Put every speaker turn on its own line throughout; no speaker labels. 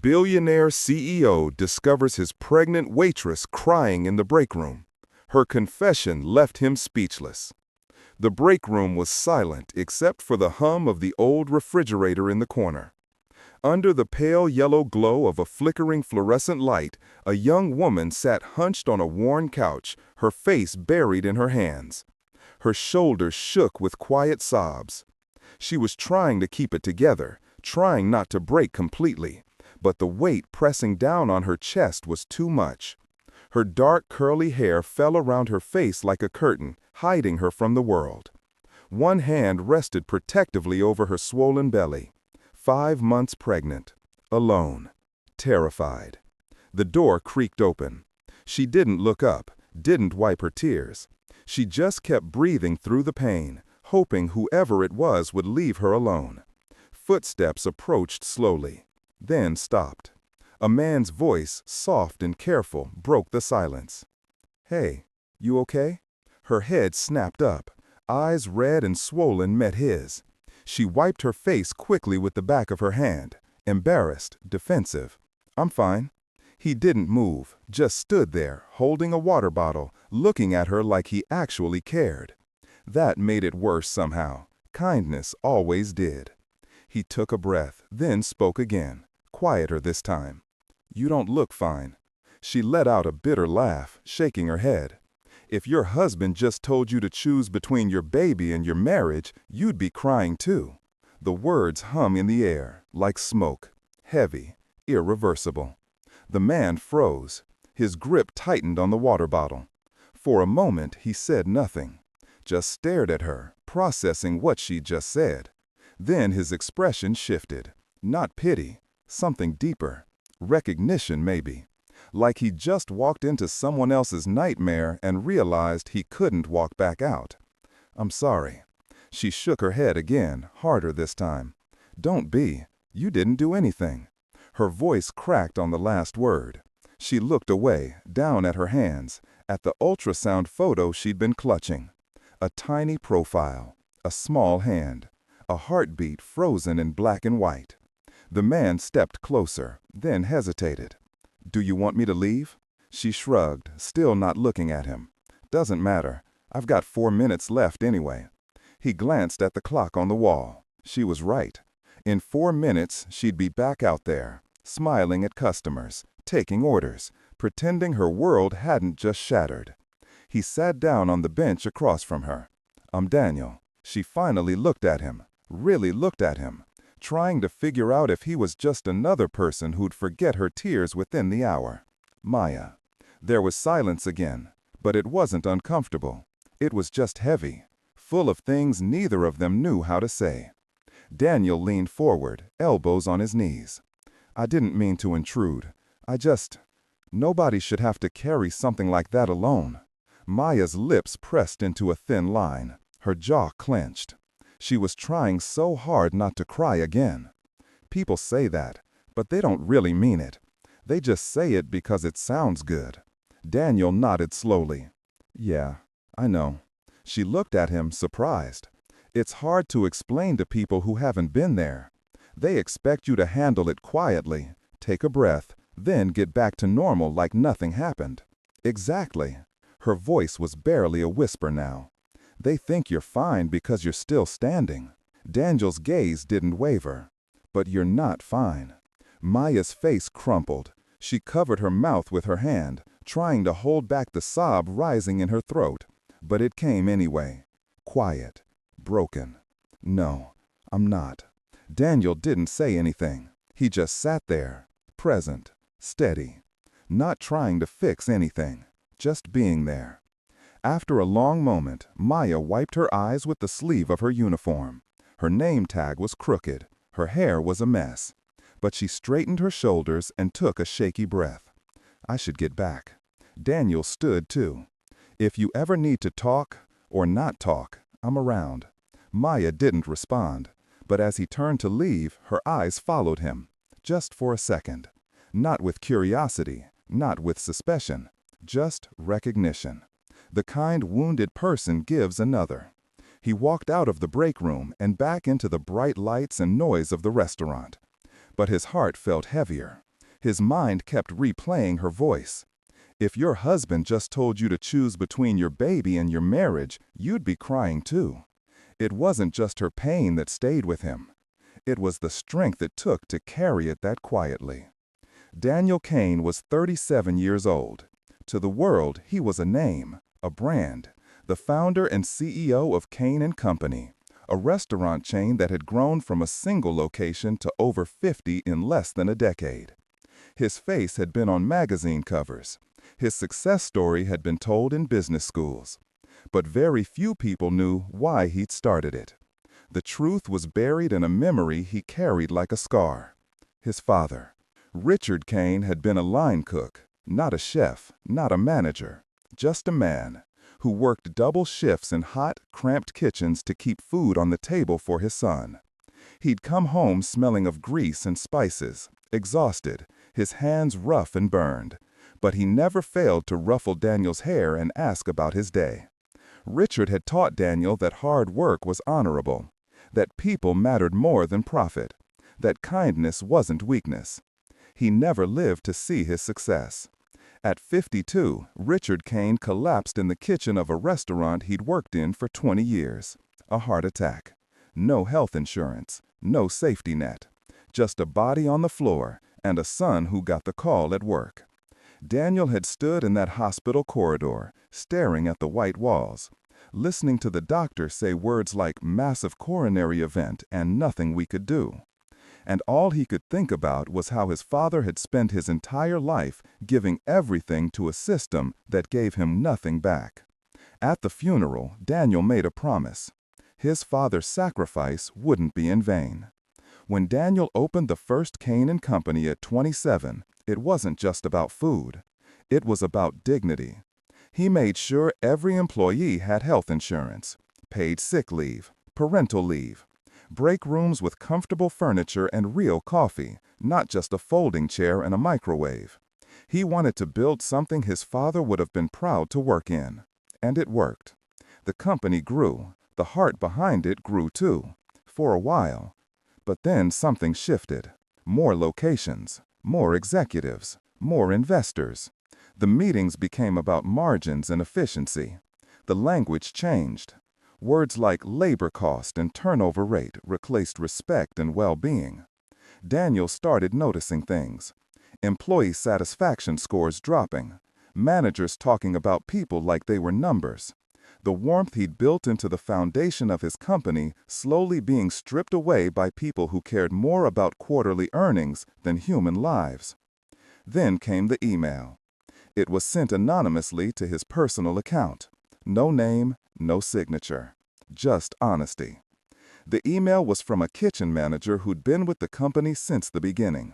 Billionaire CEO discovers his pregnant waitress crying in the break room. Her confession left him speechless. The break room was silent except for the hum of the old refrigerator in the corner. Under the pale yellow glow of a flickering fluorescent light, a young woman sat hunched on a worn couch, her face buried in her hands. Her shoulders shook with quiet sobs. She was trying to keep it together, trying not to break completely, but the weight pressing down on her chest was too much. Her dark curly hair fell around her face like a curtain, hiding her from the world. One hand rested protectively over her swollen belly. 5 months pregnant, alone, terrified. The door creaked open. She didn't look up, didn't wipe her tears. She just kept breathing through the pain, hoping whoever it was would leave her alone. Footsteps approached slowly, then stopped. A man's voice, soft and careful, broke the silence. "Hey, you okay?" Her head snapped up. Eyes red and swollen met his. She wiped her face quickly with the back of her hand, embarrassed, defensive. "I'm fine." He didn't move, just stood there, holding a water bottle, looking at her like he actually cared. That made it worse somehow. Kindness always did. He took a breath, then spoke again, quieter this time. "You don't look fine." She let out a bitter laugh, shaking her head. "If your husband just told you to choose between your baby and your marriage, you'd be crying too." The words hung in the air, like smoke, heavy, irreversible. The man froze. His grip tightened on the water bottle. For a moment, he said nothing, just stared at her, processing what she'd just said. Then his expression shifted. Not pity, something deeper. Recognition, maybe. Like he'd just walked into someone else's nightmare and realized he couldn't walk back out. "I'm sorry." She shook her head again, harder this time. "Don't be. You didn't do anything." Her voice cracked on the last word. She looked away, down at her hands, at the ultrasound photo she'd been clutching. A tiny profile, a small hand, a heartbeat frozen in black and white. The man stepped closer, then hesitated. "Do you want me to leave?" She shrugged, still not looking at him. "Doesn't matter. I've got 4 minutes left anyway." He glanced at the clock on the wall. She was right. In 4 minutes, she'd be back out there, smiling at customers, taking orders, pretending her world hadn't just shattered. He sat down on the bench across from her. "I'm Daniel." She finally looked at him, really looked at him, trying to figure out if he was just another person who'd forget her tears within the hour. Maya. There was silence again, but it wasn't uncomfortable. It was just heavy, full of things neither of them knew how to say. Daniel leaned forward, elbows on his knees. "I didn't mean to intrude. Nobody should have to carry something like that alone." Maya's lips pressed into a thin line. Her jaw clenched. She was trying so hard not to cry again. People say that, but they don't really mean it. They just say it because it sounds good. Daniel nodded slowly. "Yeah, I know." She looked at him, surprised. It's hard to explain to people who haven't been there. They expect you to handle it quietly, take a breath, then get back to normal like nothing happened. Exactly. Her voice was barely a whisper now. They think you're fine because you're still standing. Daniel's gaze didn't waver. "But you're not fine." Maya's face crumpled. She covered her mouth with her hand, trying to hold back the sob rising in her throat. But it came anyway. Quiet. Broken. "No, I'm not." Daniel didn't say anything. He just sat there, present, steady, not trying to fix anything, just being there. After a long moment, Maya wiped her eyes with the sleeve of her uniform. Her name tag was crooked. Her hair was a mess. But she straightened her shoulders and took a shaky breath. "I should get back." Daniel stood too. "If you ever need to talk or not talk, I'm around." Maya didn't respond, but as he turned to leave, her eyes followed him, just for a second. Not with curiosity, not with suspicion, just recognition. The kind wounded person gives another. He walked out of the break room and back into the bright lights and noise of the restaurant. But his heart felt heavier. His mind kept replaying her voice. If your husband just told you to choose between your baby and your marriage, you'd be crying too. It wasn't just her pain that stayed with him. It was the strength it took to carry it that quietly. Daniel Kane was 37 years old. To the world, he was a name, a brand, the founder and CEO of Kane & Company, a restaurant chain that had grown from a single location to over 50 in less than a decade. His face had been on magazine covers. His success story had been told in business schools. But very few people knew why he'd started it. The truth was buried in a memory he carried like a scar. His father. Richard Kane had been a line cook, not a chef, not a manager, just a man who worked double shifts in hot, cramped kitchens to keep food on the table for his son. He'd come home smelling of grease and spices, exhausted, his hands rough and burned. But he never failed to ruffle Daniel's hair and ask about his day. Richard had taught Daniel that hard work was honorable, that people mattered more than profit, that kindness wasn't weakness. He never lived to see his success. At 52, Richard Kane collapsed in the kitchen of a restaurant he'd worked in for 20 years. A heart attack. No health insurance, no safety net. Just a body on the floor and a son who got the call at work. Daniel had stood in that hospital corridor, staring at the white walls, listening to the doctor say words like massive coronary event and nothing we could do. And all he could think about was how his father had spent his entire life giving everything to a system that gave him nothing back. At the funeral, Daniel made a promise. His father's sacrifice wouldn't be in vain. When Daniel opened the first Kane & Company at 27, it wasn't just about food. It was about dignity. He made sure every employee had health insurance, paid sick leave, parental leave, break rooms with comfortable furniture and real coffee, not just a folding chair and a microwave. He wanted to build something his father would have been proud to work in. And it worked. The company grew. The heart behind it grew too. For a while. But then something shifted. More locations, more executives, more investors. The meetings became about margins and efficiency. The language changed. Words like labor cost and turnover rate replaced respect and well-being. Daniel started noticing things. Employee satisfaction scores dropping. Managers talking about people like they were numbers. The warmth he'd built into the foundation of his company slowly being stripped away by people who cared more about quarterly earnings than human lives. Then came the email. It was sent anonymously to his personal account. No name, no signature. Just honesty. The email was from a kitchen manager who'd been with the company since the beginning.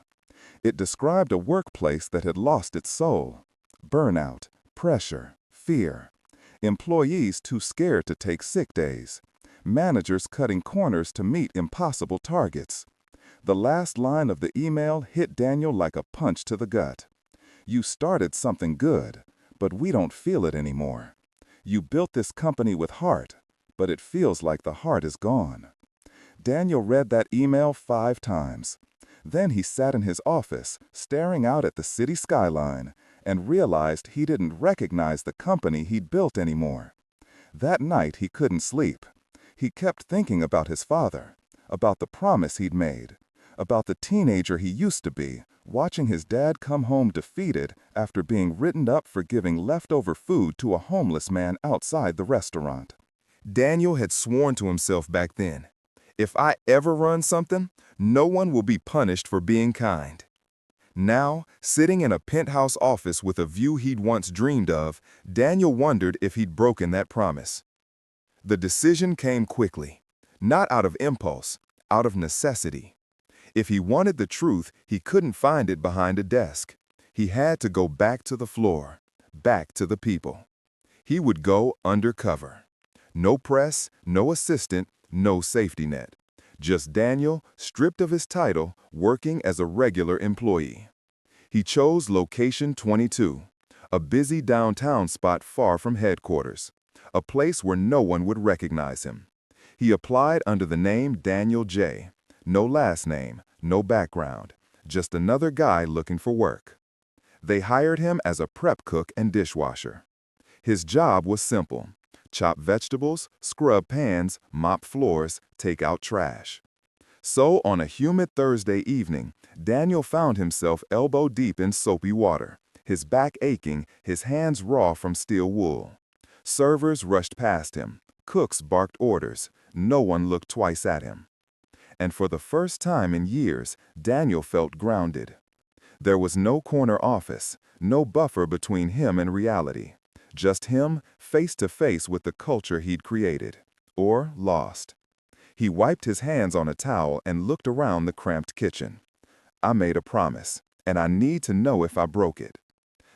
It described a workplace that had lost its soul. Burnout, pressure, fear. Employees too scared to take sick days. Managers cutting corners to meet impossible targets. The last line of the email hit Daniel like a punch to the gut. You started something good, but we don't feel it anymore. You built this company with heart, but it feels like the heart is gone. Daniel read that email 5 times. Then he sat in his office, staring out at the city skyline, and realized he didn't recognize the company he'd built anymore. That night he couldn't sleep. He kept thinking about his father, about the promise he'd made, about the teenager he used to be, watching his dad come home defeated after being written up for giving leftover food to a homeless man outside the restaurant. Daniel had sworn to himself back then, if I ever run something, no one will be punished for being kind. Now, sitting in a penthouse office with a view he'd once dreamed of, Daniel wondered if he'd broken that promise. The decision came quickly, not out of impulse, out of necessity. If he wanted the truth, he couldn't find it behind a desk. He had to go back to the floor, back to the people. He would go undercover. No press, no assistant, no safety net. Just Daniel, stripped of his title, working as a regular employee. He chose Location 22, a busy downtown spot far from headquarters, a place where no one would recognize him. He applied under the name Daniel J. No last name, no background, just another guy looking for work. They hired him as a prep cook and dishwasher. His job was simple: chop vegetables, scrub pans, mop floors, take out trash. So, on a humid Thursday evening, Daniel found himself elbow-deep in soapy water, his back aching, his hands raw from steel wool. Servers rushed past him. Cooks barked orders. No one looked twice at him. And for the first time in years, Daniel felt grounded. There was no corner office, no buffer between him and reality. Just him, face to face with the culture he'd created. Or lost. He wiped his hands on a towel and looked around the cramped kitchen. I made a promise, and I need to know if I broke it.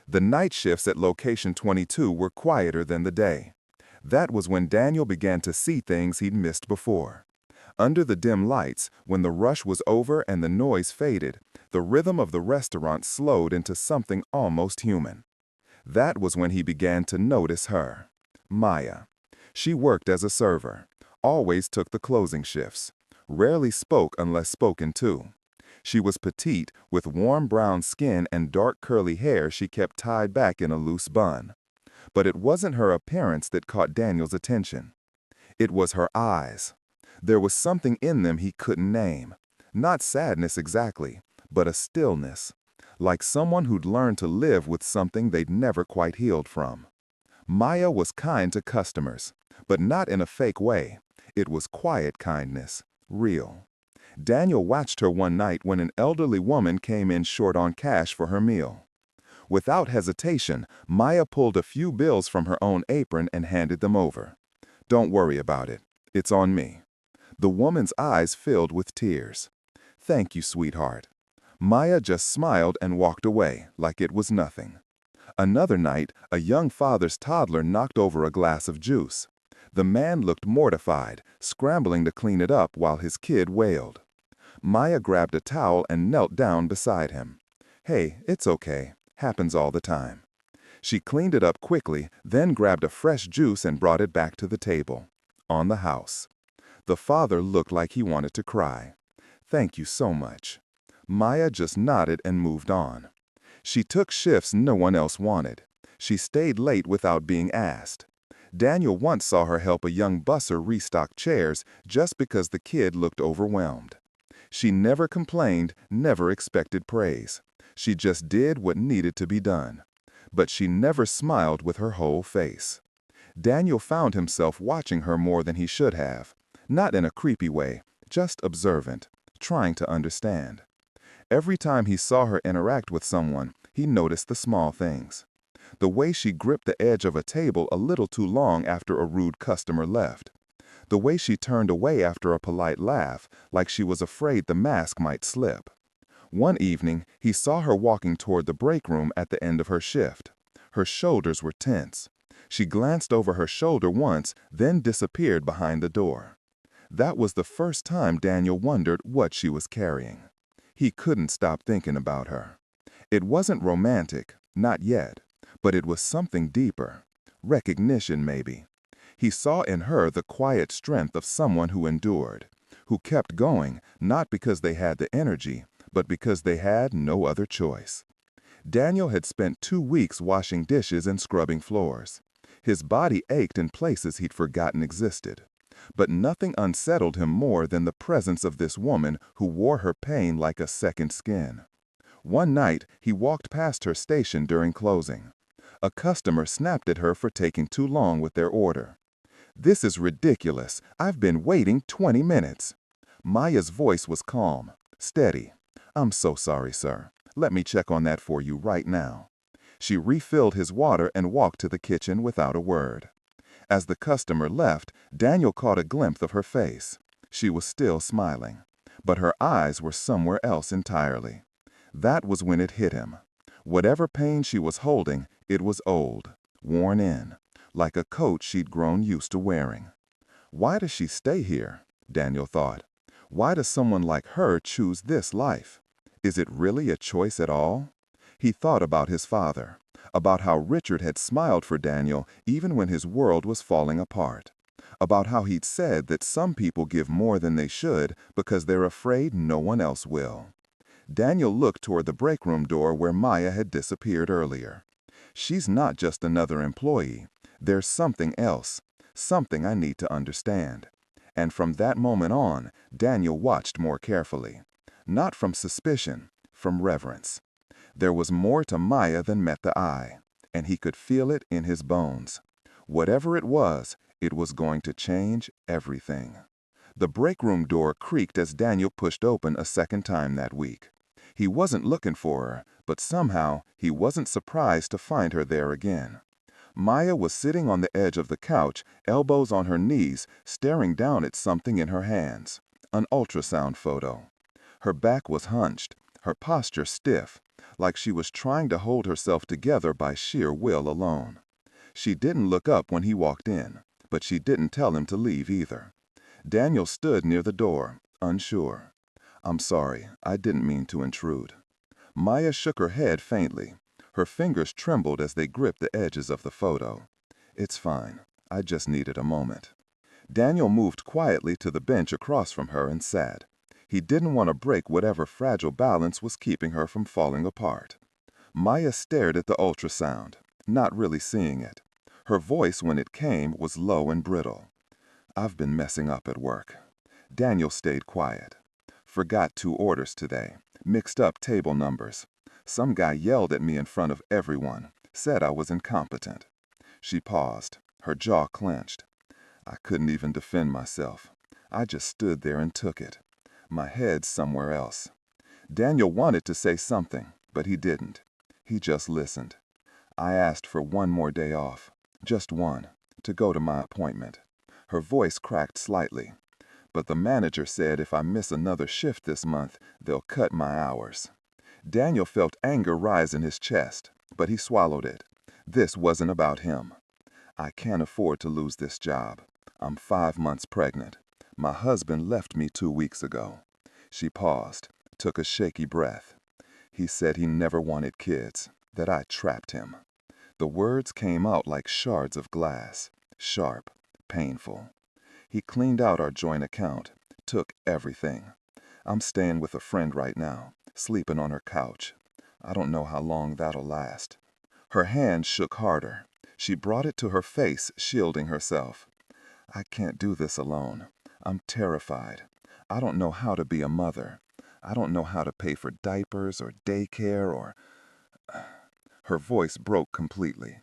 The night shifts at Location 22 were quieter than the day. That was when Daniel began to see things he'd missed before. Under the dim lights, when the rush was over and the noise faded, the rhythm of the restaurant slowed into something almost human. That was when he began to notice her. Maya. She worked as a server, always took the closing shifts, rarely spoke unless spoken to. She was petite, with warm brown skin and dark curly hair she kept tied back in a loose bun. But it wasn't her appearance that caught Daniel's attention. It was her eyes. There was something in them he couldn't name. Not sadness exactly, but a stillness. Like someone who'd learned to live with something they'd never quite healed from. Maya was kind to customers, but not in a fake way. It was quiet kindness, real. Daniel watched her one night when an elderly woman came in short on cash for her meal. Without hesitation, Maya pulled a few bills from her own apron and handed them over. "Don't worry about it. It's on me." The woman's eyes filled with tears. "Thank you, sweetheart." Maya just smiled and walked away like it was nothing. Another night, a young father's toddler knocked over a glass of juice. The man looked mortified, scrambling to clean it up while his kid wailed. Maya grabbed a towel and knelt down beside him. "Hey, it's okay. Happens all the time." She cleaned it up quickly, then grabbed a fresh juice and brought it back to the table. On the house. The father looked like he wanted to cry. "Thank you so much." Maya just nodded and moved on. She took shifts no one else wanted. She stayed late without being asked. Daniel once saw her help a young busser restock chairs just because the kid looked overwhelmed. She never complained, never expected praise. She just did what needed to be done. But she never smiled with her whole face. Daniel found himself watching her more than he should have. Not in a creepy way, just observant, trying to understand. Every time he saw her interact with someone, he noticed the small things. The way she gripped the edge of a table a little too long after a rude customer left. The way she turned away after a polite laugh, like she was afraid the mask might slip. One evening, he saw her walking toward the break room at the end of her shift. Her shoulders were tense. She glanced over her shoulder once, then disappeared behind the door. That was the first time Daniel wondered what she was carrying. He couldn't stop thinking about her. It wasn't romantic, not yet, but it was something deeper. Recognition, maybe. He saw in her the quiet strength of someone who endured, who kept going, not because they had the energy, but because they had no other choice. Daniel had spent 2 weeks washing dishes and scrubbing floors. His body ached in places he'd forgotten existed. But nothing unsettled him more than the presence of this woman who wore her pain like a second skin. One night, he walked past her station during closing. A customer snapped at her for taking too long with their order. "This is ridiculous. I've been waiting 20 minutes." Maya's voice was calm, steady. "I'm so sorry, sir. Let me check on that for you right now." She refilled his water and walked to the kitchen without a word. As the customer left, Daniel caught a glimpse of her face. She was still smiling, but her eyes were somewhere else entirely. That was when it hit him. Whatever pain she was holding, it was old, worn in, like a coat she'd grown used to wearing. Why does she stay here? Daniel thought. Why does someone like her choose this life? Is it really a choice at all? He thought about his father, about how Richard had smiled for Daniel even when his world was falling apart, about how he'd said that some people give more than they should because they're afraid no one else will. Daniel looked toward the break room door where Maya had disappeared earlier. She's not just another employee. There's something else, something I need to understand. And from that moment on, Daniel watched more carefully. Not from suspicion, from reverence. There was more to Maya than met the eye, and he could feel it in his bones. Whatever it was going to change everything. The break room door creaked as Daniel pushed open a second time that week. He wasn't looking for her, but somehow he wasn't surprised to find her there again. Maya was sitting on the edge of the couch, elbows on her knees, staring down at something in her hands. An ultrasound photo. Her back was hunched, her posture stiff, like she was trying to hold herself together by sheer will alone. She didn't look up when he walked in, but she didn't tell him to leave either. Daniel stood near the door, unsure. "I'm sorry, I didn't mean to intrude." Maya shook her head faintly. Her fingers trembled as they gripped the edges of the photo. "It's fine. I just needed a moment." Daniel moved quietly to the bench across from her and sat. He didn't want to break whatever fragile balance was keeping her from falling apart. Maya stared at the ultrasound, not really seeing it. Her voice, when it came, was low and brittle. "I've been messing up at work." Daniel stayed quiet. "Forgot 2 orders today. Mixed up table numbers. Some guy yelled at me in front of everyone. Said I was incompetent." She paused, her jaw clenched. "I couldn't even defend myself. I just stood there and took it. My head's somewhere else." Daniel wanted to say something, but he didn't. He just listened. "I asked for 1 more day off. Just 1, to go to my appointment." Her voice cracked slightly. "But the manager said if I miss another shift this month, they'll cut my hours." Daniel felt anger rise in his chest, but he swallowed it. This wasn't about him. "I can't afford to lose this job. I'm 5 months pregnant. My husband left me 2 weeks ago." She paused, took a shaky breath. "He said he never wanted kids, that I trapped him." The words came out like shards of glass, sharp, painful. "He cleaned out our joint account, took everything. I'm staying with a friend right now, sleeping on her couch. I don't know how long that'll last." Her hand shook harder. She brought it to her face, shielding herself. "I can't do this alone. I'm terrified. I don't know how to be a mother. I don't know how to pay for diapers or daycare or—" Her voice broke completely.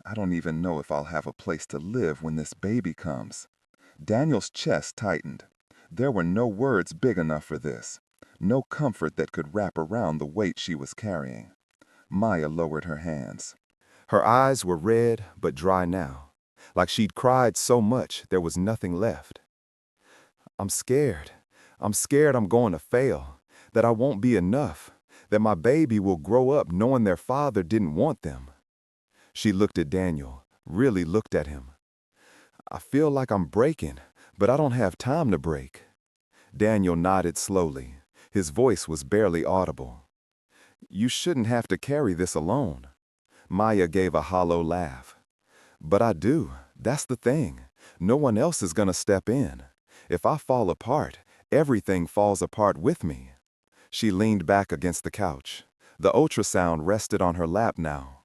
"I don't even know if I'll have a place to live when this baby comes." Daniel's chest tightened. There were no words big enough for this. No comfort that could wrap around the weight she was carrying. Maya lowered her hands. Her eyes were red but dry now, like she'd cried so much there was nothing left. "I'm scared. I'm scared I'm going to fail, that I won't be enough, that my baby will grow up knowing their father didn't want them." She looked at Daniel, really looked at him. "I feel like I'm breaking, but I don't have time to break." Daniel nodded slowly. His voice was barely audible. "You shouldn't have to carry this alone." Maya gave a hollow laugh. "But I do. That's the thing. No one else is gonna step in. If I fall apart, everything falls apart with me." She leaned back against the couch. The ultrasound rested on her lap now.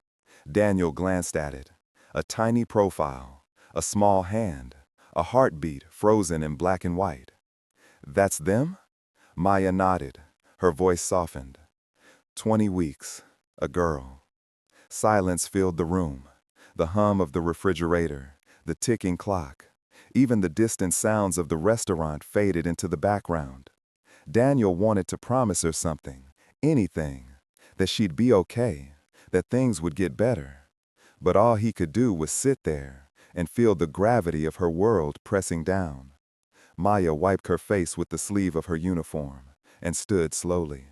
Daniel glanced at it. A tiny profile, a small hand, a heartbeat frozen in black and white. "That's them?" Maya nodded. Her voice softened. 20 weeks. A girl." Silence filled the room. The hum of the refrigerator, the ticking clock. Even the distant sounds of the restaurant faded into the background. Daniel wanted to promise her something, anything, that she'd be okay, that things would get better. But all he could do was sit there and feel the gravity of her world pressing down. Maya wiped her face with the sleeve of her uniform and stood slowly.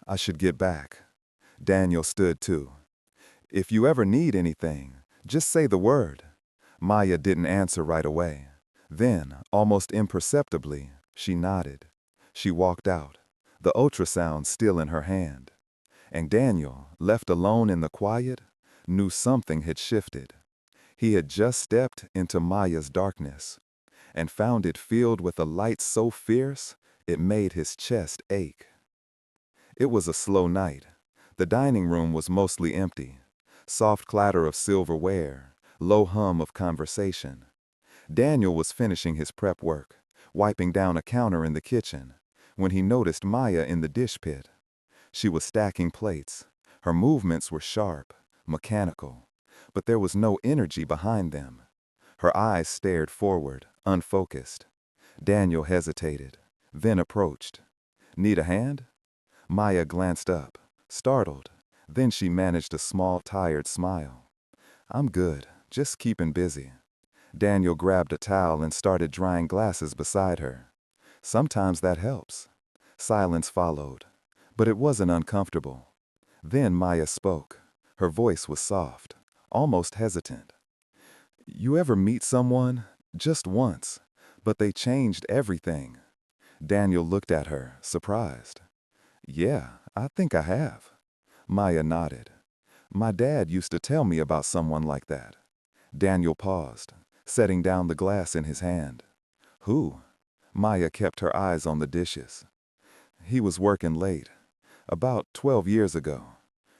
"I should get back." Daniel stood too. "If you ever need anything, just say the word." Maya didn't answer right away. Then, almost imperceptibly, she nodded. She walked out, the ultrasound still in her hand. And Daniel, left alone in the quiet, knew something had shifted. He had just stepped into Maya's darkness and found it filled with a light so fierce it made his chest ache. It was a slow night. The dining room was mostly empty. Soft clatter of silverware, low hum of conversation. Daniel was finishing his prep work, wiping down a counter in the kitchen, when he noticed Maya in the dish pit. She was stacking plates. Her movements were sharp, mechanical, but there was no energy behind them. Her eyes stared forward, unfocused. Daniel hesitated, then approached. "Need a hand?" Maya glanced up, startled. Then she managed a small, tired smile. "I'm good, just keeping busy." Daniel grabbed a towel and started drying glasses beside her. "Sometimes that helps." Silence followed, but it wasn't uncomfortable. Then Maya spoke. Her voice was soft, almost hesitant. "You ever meet someone, just once, but they changed everything?" Daniel looked at her, surprised. "Yeah, I think I have." Maya nodded. "My dad used to tell me about someone like that." Daniel paused, setting down the glass in his hand. "Who?" Maya kept her eyes on the dishes. "He was working late. About 12 years ago.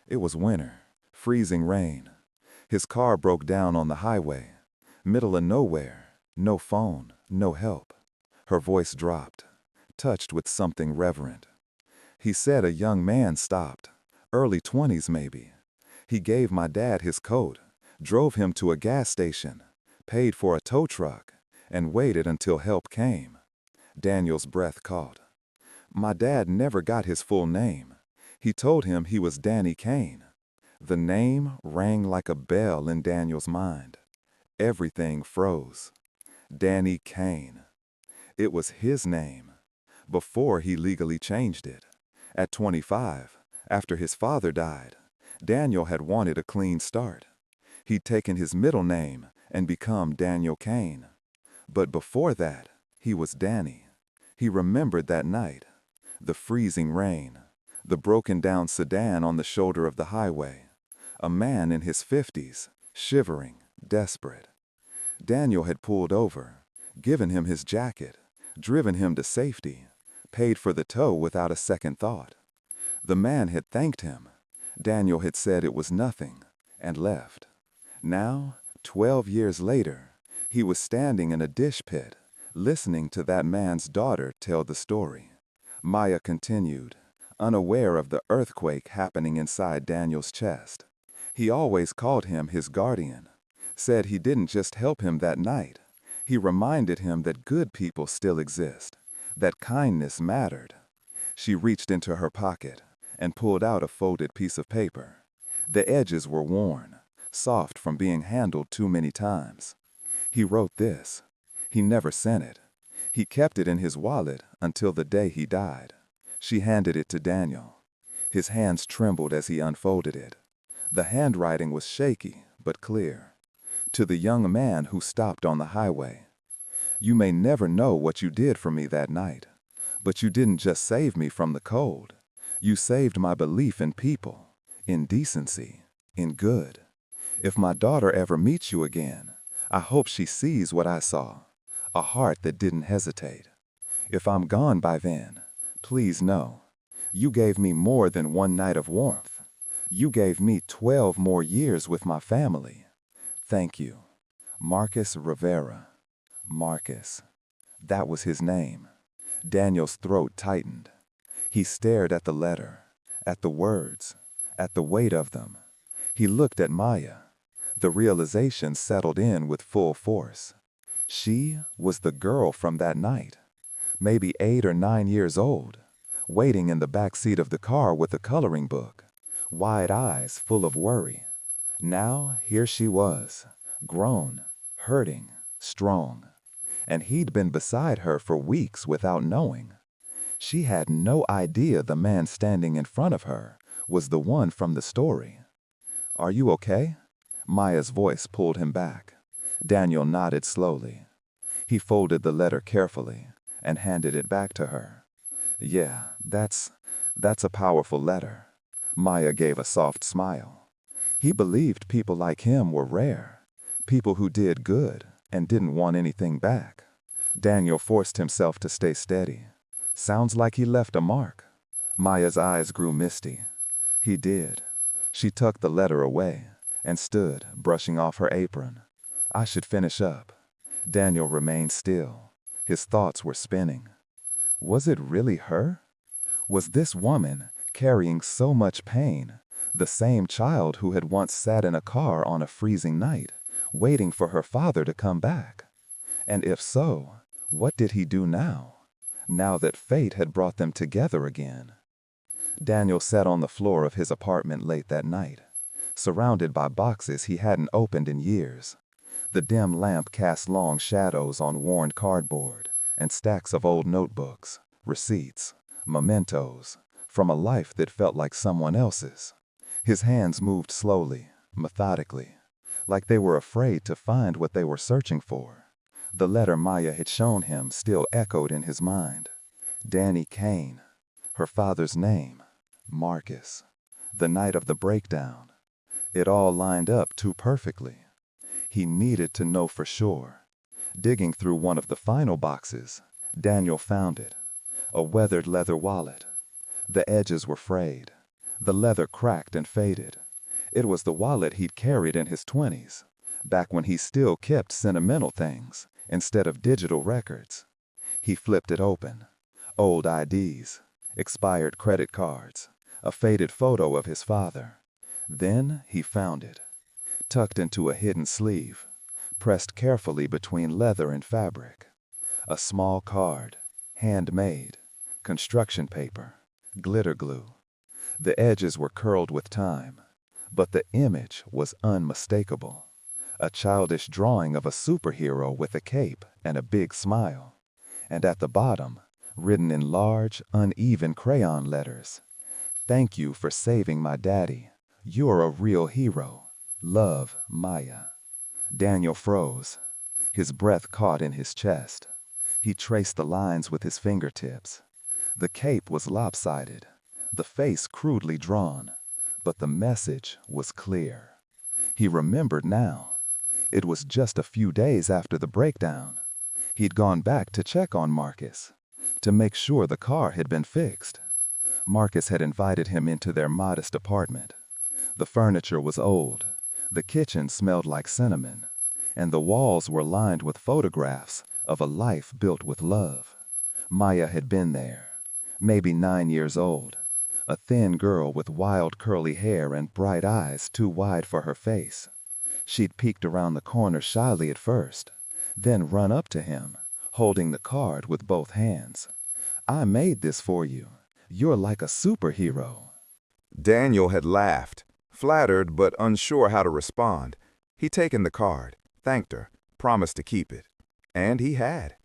It was winter, freezing rain. His car broke down on the highway. Middle of nowhere, no phone, no help." Her voice dropped, touched with something reverent. "He said a young man stopped, early 20s maybe. He gave my dad his coat, drove him to a gas station, paid for a tow truck, and waited until help came." Daniel's breath caught. "My dad never got his full name. He told him he was Danny Kane." The name rang like a bell in Daniel's mind. Everything froze. Danny Kane. It was his name, before he legally changed it. At 25, after his father died, Daniel had wanted a clean start. He'd taken his middle name and become Daniel Kane. But before that, he was Danny. He remembered that night, the freezing rain, the broken-down sedan on the shoulder of the highway, a man in his 50s, shivering, desperate. Daniel had pulled over, given him his jacket, driven him to safety, paid for the tow without a second thought. The man had thanked him. Daniel had said it was nothing, and left. Now, 12 years later, he was standing in a dish pit, listening to that man's daughter tell the story. Maya continued, unaware of the earthquake happening inside Daniel's chest. He always called him his guardian, said he didn't just help him that night. He reminded him that good people still exist, that kindness mattered. She reached into her pocket and pulled out a folded piece of paper. The edges were worn, soft from being handled too many times. He wrote this. He never sent it. He kept it in his wallet until the day he died. She handed it to Daniel. His hands trembled as he unfolded it. The handwriting was shaky, but clear. To the young man who stopped on the highway. "You may never know what you did for me that night, but you didn't just save me from the cold. You saved my belief in people, in decency, in good. If my daughter ever meets you again, I hope she sees what I saw, a heart that didn't hesitate. If I'm gone by then, please know, you gave me more than one night of warmth. You gave me 12 more years with my family. Thank you. Marcus Rivera." Marcus. That was his name. Daniel's throat tightened. He stared at the letter, at the words, at the weight of them. He looked at Maya. The realization settled in with full force. She was the girl from that night, maybe 8 or 9 years old, waiting in the back seat of the car with a coloring book, wide eyes full of worry. Now here she was, grown, hurting, strong. And he'd been beside her for weeks without knowing. She had no idea the man standing in front of her was the one from the story. "Are you okay?" Maya's voice pulled him back. Daniel nodded slowly. He folded the letter carefully and handed it back to her. "Yeah, that's a powerful letter." Maya gave a soft smile. He believed people like him were rare, people who did good and didn't want anything back. Daniel forced himself to stay steady. "Sounds like he left a mark."
Maya's eyes grew misty. He did. She tucked the letter away and stood, brushing off her apron. I should finish up. Daniel remained still. His thoughts were spinning. Was it really her? Was this woman, carrying so much pain, the same child who had once sat in a car on a freezing night, waiting for her father to come back? And if so, what did he do now that fate had brought them together again? Daniel sat on the floor of his apartment late that night, surrounded by boxes he hadn't opened in years. The dim lamp cast long shadows on worn cardboard and stacks of old notebooks, receipts, mementos, from a life that felt like someone else's. His hands moved slowly, methodically, like they were afraid to find what they were searching for. The letter Maya had shown him still echoed in his mind. Danny Kane, her father's name, Marcus, the night of the breakdown. It all lined up too perfectly. He needed to know for sure. Digging through one of the final boxes, Daniel found it. A weathered leather wallet. The edges were frayed. The leather cracked and faded. It was the wallet he'd carried in his 20s, back when he still kept sentimental things instead of digital records. He flipped it open. Old IDs, expired credit cards, a faded photo of his father. Then he found it, tucked into a hidden sleeve, pressed carefully between leather and fabric. A small card, handmade, construction paper, glitter glue. The edges were curled with time, but the image was unmistakable. A childish drawing of a superhero with a cape and a big smile. And at the bottom, written in large, uneven crayon letters, "Thank you for saving my daddy. You're a real hero. Love, Maya." Daniel froze. His breath caught in his chest. He traced the lines with his fingertips. The cape was lopsided, the face crudely drawn, but the message was clear. He remembered now. It was just a few days after the breakdown. He'd gone back to check on Marcus, to make sure the car had been fixed. Marcus had invited him into their modest apartment. The furniture was old, the kitchen smelled like cinnamon, and the walls were lined with photographs of a life built with love. Maya had been there, maybe 9 years old, a thin girl with wild curly hair and bright eyes too wide for her face. She'd peeked around the corner shyly at first, then run up to him, holding the card with both hands. "I made this for you. You're like a superhero."
Daniel had laughed, flattered but unsure how to respond. He'd taken the card, thanked her, promised to keep it. And he had.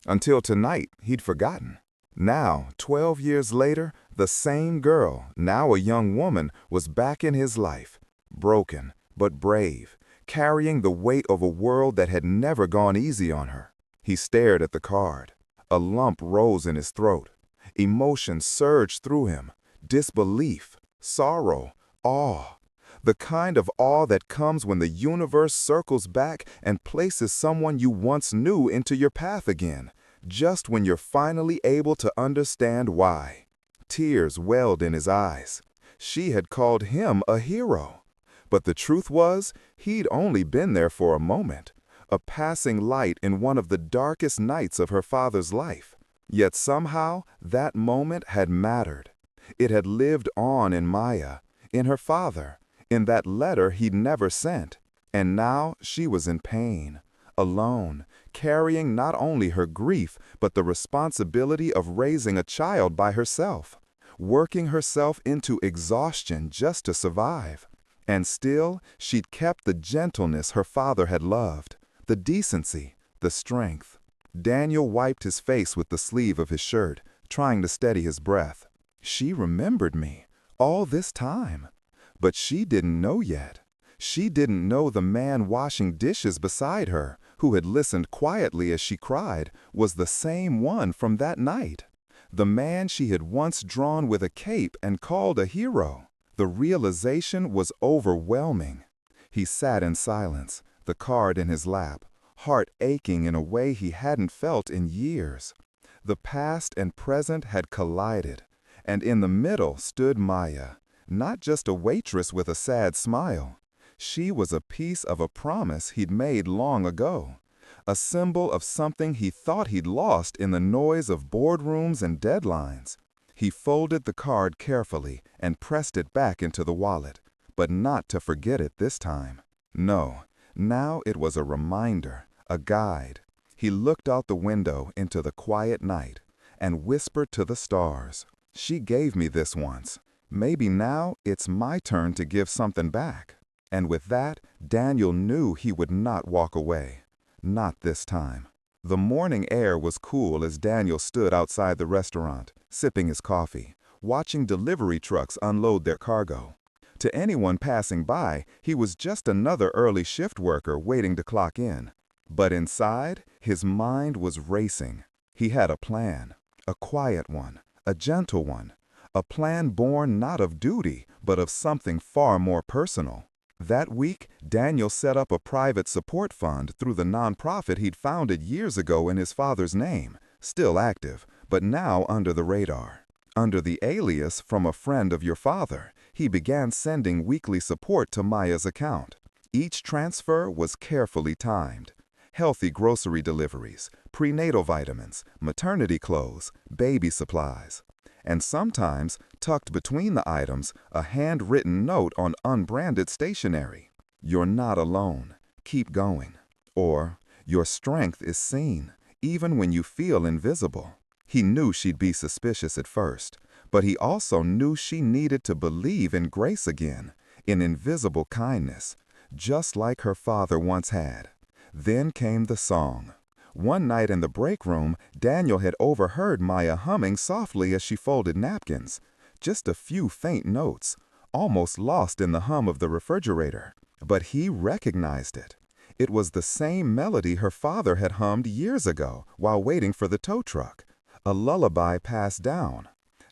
Until tonight, he'd forgotten. Now, 12 years later, the same girl, now a young woman, was back in his life, broken but brave, carrying the weight of a world that had never gone easy on her. He stared at the card. A lump rose in his throat. Emotion surged through him. Disbelief, sorrow, awe. The kind of awe that comes when the universe circles back and places someone you once knew into your path again, just when you're finally able to understand why. Tears welled in his eyes. She had called him a hero. But the truth was, he'd only been there for a moment, a passing light in one of the darkest nights of her father's life. Yet somehow, that moment had mattered. It had lived on in Maya, in her father, in that letter he'd never sent. And now she was in pain, alone, carrying not only her grief, but the responsibility of raising a child by herself, working herself into exhaustion just to survive. And still, she'd kept the gentleness her father had loved, the decency, the strength. Daniel wiped his face with the sleeve of his shirt, trying to steady his breath. She remembered me, all this time. But she didn't know yet. She didn't know the man washing dishes beside her, who had listened quietly as she cried, was the same one from that night. The man she had once drawn with a cape and called a hero. The realization was overwhelming. He sat in silence, the card in his lap, heart aching in a way he hadn't felt in years. The past and present had collided, And in the middle stood Maya, not just a waitress with a sad smile. She was a piece of a promise he'd made long ago, a symbol of something he thought he'd lost in the noise of boardrooms and deadlines. He folded the card carefully and pressed it back into the wallet, but not to forget it this time. No, now it was a reminder, a guide. He looked out the window into the quiet night and whispered to the stars, "She gave me this once. Maybe now it's my turn to give something back." And with that, Daniel knew he would not walk away. Not this time. The morning air was cool as Daniel stood outside the restaurant, sipping his coffee, watching delivery trucks unload their cargo. To anyone passing by, he was just another early shift worker waiting to clock in. But inside, his mind was racing. He had a plan, a quiet one, a gentle one, a plan born not of duty, but of something far more personal. That week, Daniel set up a private support fund through the nonprofit he'd founded years ago in his father's name, still active, but now under the radar. Under the alias "from a friend of your father," he began sending weekly support to Maya's account. Each transfer was carefully timed. Healthy grocery deliveries, prenatal vitamins, maternity clothes, baby supplies. And sometimes, tucked between the items, a handwritten note on unbranded stationery. "You're not alone. Keep going." Or, "Your strength is seen, even when you feel invisible." He knew she'd be suspicious at first, but he also knew she needed to believe in grace again, in invisible kindness, just like her father once had. Then came the song. One night in the break room, Daniel had overheard Maya humming softly as she folded napkins. Just a few faint notes, almost lost in the hum of the refrigerator. But he recognized it. It was the same melody her father had hummed years ago while waiting for the tow truck. A lullaby passed down.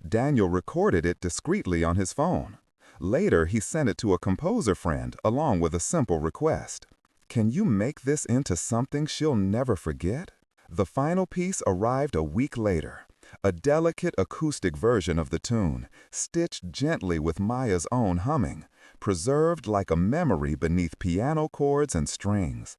Daniel recorded it discreetly on his phone. Later, he sent it to a composer friend along with a simple request. "Can you make this into something she'll never forget?" The final piece arrived a week later, a delicate acoustic version of the tune, stitched gently with Maya's own humming, preserved like a memory beneath piano chords and strings.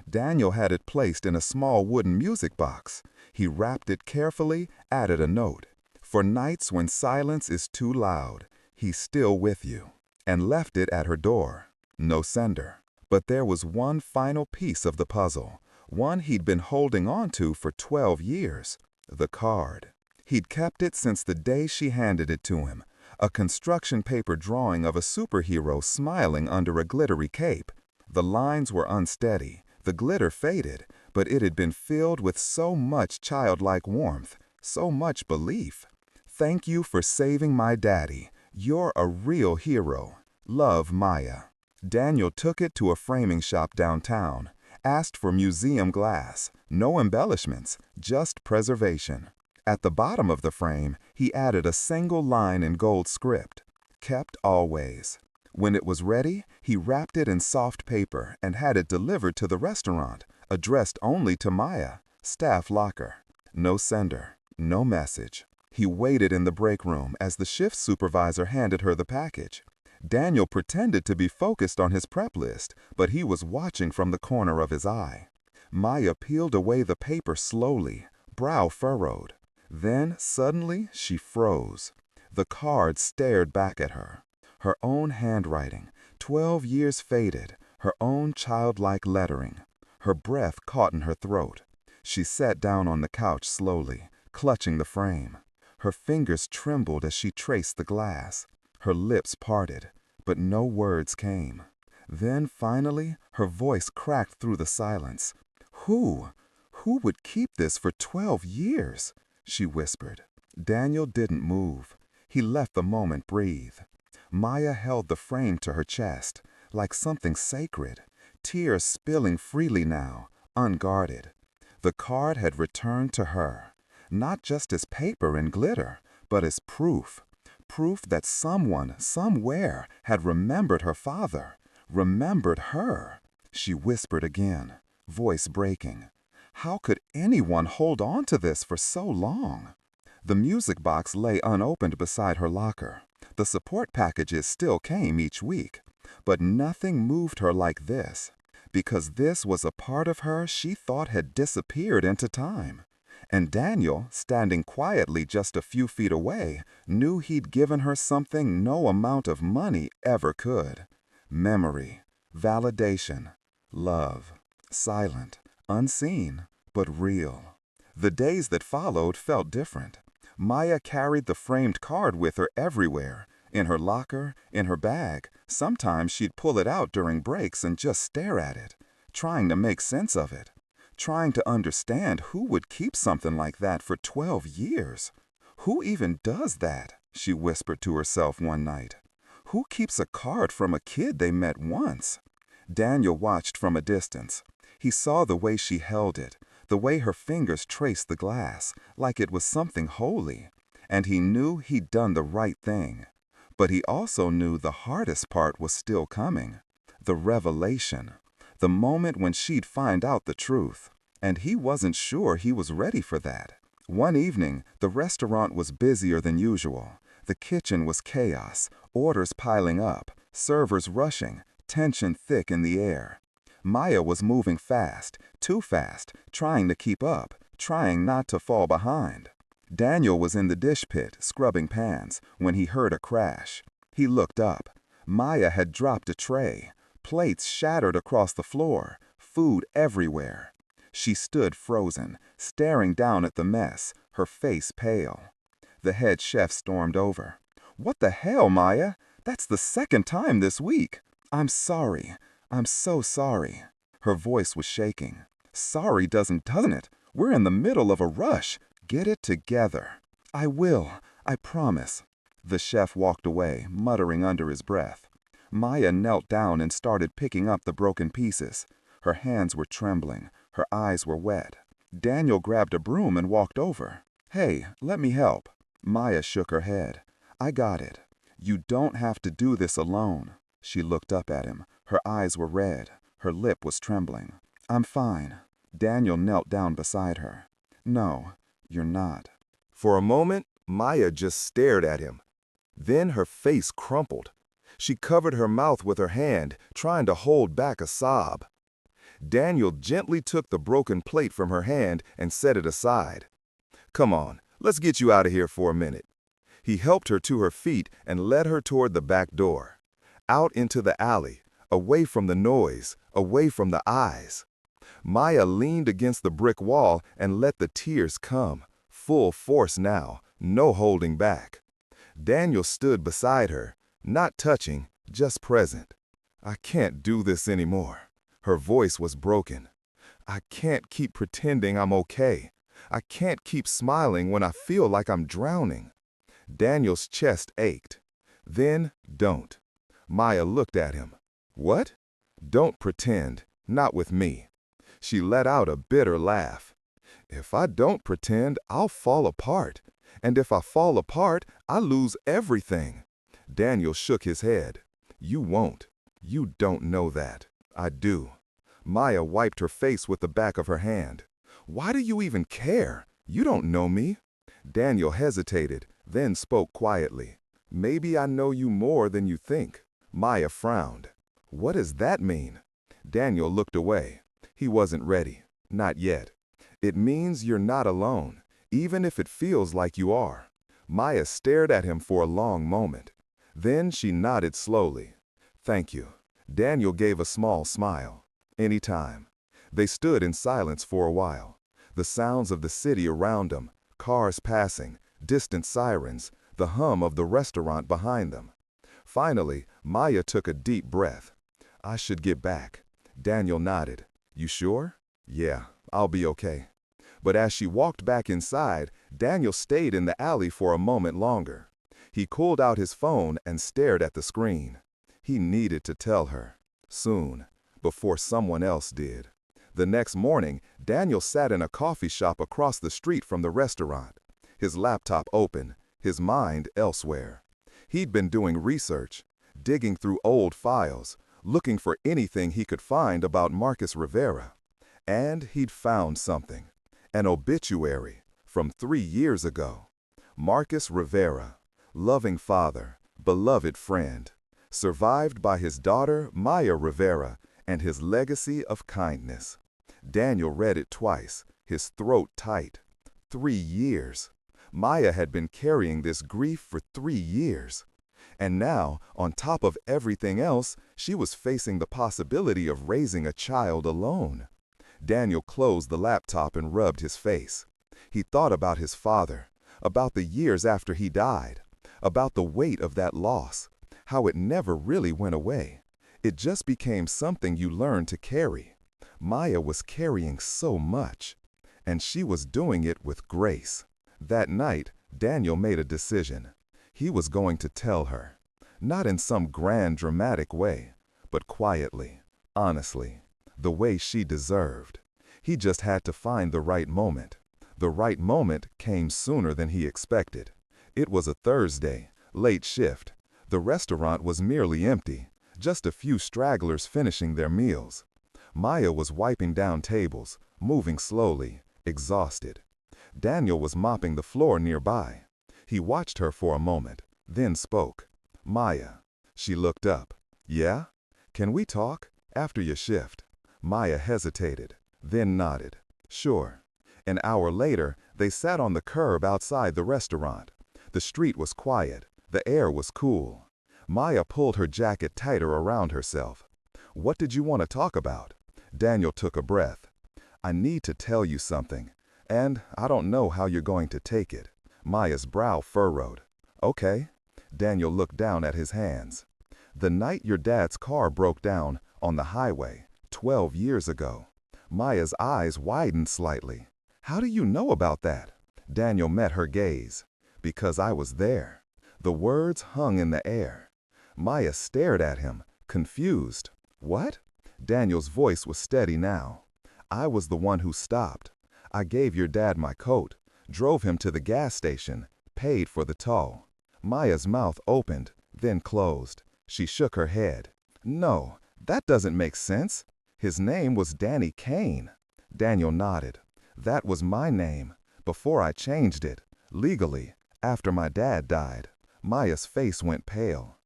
Daniel had it placed in a small wooden music box. He wrapped it carefully, added a note, "For nights when silence is too loud, he's still with you," and left it at her door. No sender. But there was one final piece of the puzzle, one he'd been holding on to for 12 years, the card. He'd kept it since the day she handed it to him, a construction paper drawing of a superhero smiling under a glittery cape. The lines were unsteady, the glitter faded, but it had been filled with so much childlike warmth, so much belief. "Thank you for saving my daddy. You're a real hero. Love, Maya." Daniel took it to a framing shop downtown, asked for museum glass, no embellishments, just preservation. At the bottom of the frame, he added a single line in gold script, "Kept always." When it was ready, he wrapped it in soft paper and had it delivered to the restaurant, addressed only to Maya, staff locker. No sender, no message. He waited in the break room as the shift supervisor handed her the package. Daniel pretended to be focused on his prep list, but he was watching from the corner of his eye. Maya peeled away the paper slowly, brow furrowed. Then, suddenly, she froze. The card stared back at her. Her own handwriting, 12 years faded, her own childlike lettering. Her breath caught in her throat. She sat down on the couch slowly, clutching the frame. Her fingers trembled as she traced the glass. Her lips parted, but no words came. Then, finally, her voice cracked through the silence. Who would keep this for 12 years?" she whispered. Daniel didn't move. He let the moment breathe. Maya held the frame to her chest, like something sacred, tears spilling freely now, unguarded. The card had returned to her, not just as paper and glitter, but as proof. Proof that someone, somewhere, had remembered her father, remembered her. She whispered again, voice breaking. How could anyone hold on to this for so long? The music box lay unopened beside her locker. The support packages still came each week. But nothing moved her like this, because this was a part of her she thought had disappeared into time. And Daniel, standing quietly just a few feet away, knew he'd given her something no amount of money ever could. Memory, validation, love, silent, unseen, but real. The days that followed felt different. Maya carried the framed card with her everywhere, in her locker, in her bag. Sometimes she'd pull it out during breaks and just stare at it, trying to make sense of it, trying to understand who would keep something like that for 12 years. Who even does that? She whispered to herself one night. Who keeps a card from a kid they met once? Daniel watched from a distance. He saw the way she held it, the way her fingers traced the glass, like it was something holy, and he knew he'd done the right thing. But he also knew the hardest part was still coming, the revelation, the moment when she'd find out the truth, and he wasn't sure he was ready for that. One evening, the restaurant was busier than usual. The kitchen was chaos, orders piling up, servers rushing, tension thick in the air. Maya was moving fast, too fast, trying to keep up, trying not to fall behind. Daniel was in the dish pit, scrubbing pans, when he heard a crash. He looked up. Maya had dropped a tray. Plates shattered across the floor, food everywhere. She stood frozen, staring down at the mess, her face pale. The head chef stormed over. "What the hell, Maya? That's the second time this week. I'm sorry. I'm so sorry." Her voice was shaking. "Sorry doesn't it? We're in the middle of a rush. Get it together." "I will. I promise." The chef walked away, muttering under his breath. Maya knelt down and started picking up the broken pieces. Her hands were trembling. Her eyes were wet. Daniel grabbed a broom and walked over. "Hey, let me help." Maya shook her head. "I got it. You don't have to do this alone." She looked up at him. Her eyes were red. Her lip was trembling. "I'm fine." Daniel knelt down beside her. "No, you're not." For a moment, Maya just stared at him. Then her face crumpled. She covered her mouth with her hand, trying to hold back a sob. Daniel gently took the broken plate from her hand and set it aside. "Come on, let's get you out of here for a minute." He helped her to her feet and led her toward the back door. Out into the alley, away from the noise, away from the eyes. Maya leaned against the brick wall and let the tears come, full force now, no holding back. Daniel stood beside her, not touching, just present. "I can't do this anymore." Her voice was broken. "I can't keep pretending I'm okay. I can't keep smiling when I feel like I'm drowning." Daniel's chest ached. "Then don't." Maya looked at him. "What?" "Don't pretend, not with me." She let out a bitter laugh. "If I don't pretend, I'll fall apart. And if I fall apart, I lose everything." Daniel shook his head. "You won't. You don't know that. I do." Maya wiped her face with the back of her hand. "Why do you even care? You don't know me." Daniel hesitated, then spoke quietly. "Maybe I know you more than you think." Maya frowned. "What does that mean?" Daniel looked away. He wasn't ready. Not yet. "It means you're not alone, even if it feels like you are." Maya stared at him for a long moment. Then she nodded slowly. "Thank you." Daniel gave a small smile. "Anytime." They stood in silence for a while. The sounds of the city around them, cars passing, distant sirens, the hum of the restaurant behind them. Finally, Maya took a deep breath. "I should get back." Daniel nodded. "You sure?" "Yeah, I'll be okay." But as she walked back inside, Daniel stayed in the alley for a moment longer. He pulled out his phone and stared at the screen. He needed to tell her. Soon, before someone else did. The next morning, Daniel sat in a coffee shop across the street from the restaurant. His laptop open, his mind elsewhere. He'd been doing research, digging through old files, looking for anything he could find about Marcus Rivera. And he'd found something. An obituary from 3 years ago. Marcus Rivera, loving father, beloved friend, survived by his daughter Maya Rivera and his legacy of kindness. Daniel read it twice, his throat tight. 3 years. Maya had been carrying this grief for 3 years. And now, on top of everything else, she was facing the possibility of raising a child alone. Daniel closed the laptop and rubbed his face. He thought about his father, about the years after he died, about the weight of that loss, how it never really went away. It just became something you learned to carry. Maya was carrying so much, and she was doing it with grace. That night, Daniel made a decision. He was going to tell her, not in some grand dramatic way, but quietly, honestly, the way she deserved. He just had to find the right moment. The right moment came sooner than he expected. It was a Thursday, late shift. The restaurant was nearly empty, just a few stragglers finishing their meals. Maya was wiping down tables, moving slowly, exhausted. Daniel was mopping the floor nearby. He watched her for a moment, then spoke. "Maya." She looked up. "Yeah? Can we talk? After your shift?" Maya hesitated, then nodded. "Sure." An hour later, they sat on the curb outside the restaurant. The street was quiet. The air was cool. Maya pulled her jacket tighter around herself. "What did you want to talk about?" Daniel took a breath. "I need to tell you something, and I don't know how you're going to take it." Maya's brow furrowed. "Okay." Daniel looked down at his hands. "The night your dad's car broke down on the highway, 12 years ago." Maya's eyes widened slightly. "How do you know about that?" Daniel met her gaze. "Because I was there." The words hung in the air. Maya stared at him, confused. "What?" Daniel's voice was steady now. "I was the one who stopped. I gave your dad my coat, drove him to the gas station, paid for the tow." Maya's mouth opened, then closed. She shook her head. "No, that doesn't make sense. His name was Danny Kane." Daniel nodded. "That was my name, before I changed it, legally, after my dad died." Maya's face went pale.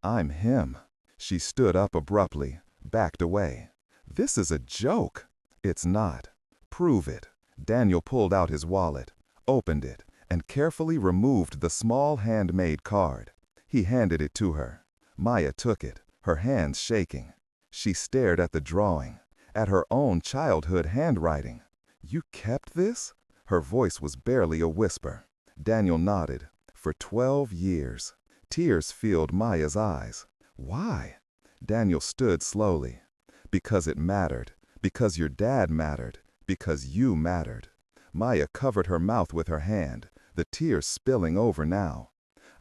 I'm him." She stood up abruptly, backed away. "This is a joke." "It's not. Prove it." Daniel pulled out his wallet, opened it, and carefully removed the small handmade card. He handed it to her. Maya took it, her hands shaking. She stared at the drawing, at her own childhood handwriting. "You kept this?" Her voice was barely a whisper. Daniel nodded. "For 12 years." Tears filled Maya's eyes. "Why?" Daniel stood slowly. "Because it mattered. Because your dad mattered. Because you mattered." Maya covered her mouth with her hand, the tears spilling over now.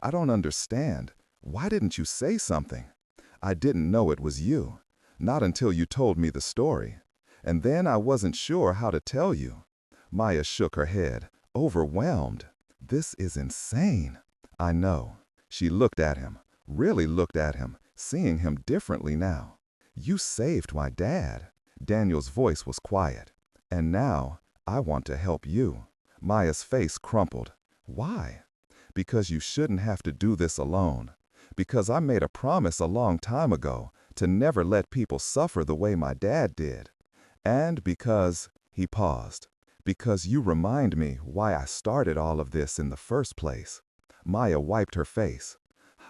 "I don't understand. Why didn't you say something?" "I didn't know it was you. Not until you told me the story. And then I wasn't sure how to tell you." Maya shook her head, overwhelmed. "This is insane." "I know." She looked at him, really looked at him, seeing him differently now. "You saved my dad." Daniel's voice was quiet. "And now, I want to help you." Maya's face crumpled. "Why?" "Because you shouldn't have to do this alone. Because I made a promise a long time ago to never let people suffer the way my dad did. And because," he paused, "because you remind me why I started all of this in the first place." Maya wiped her face.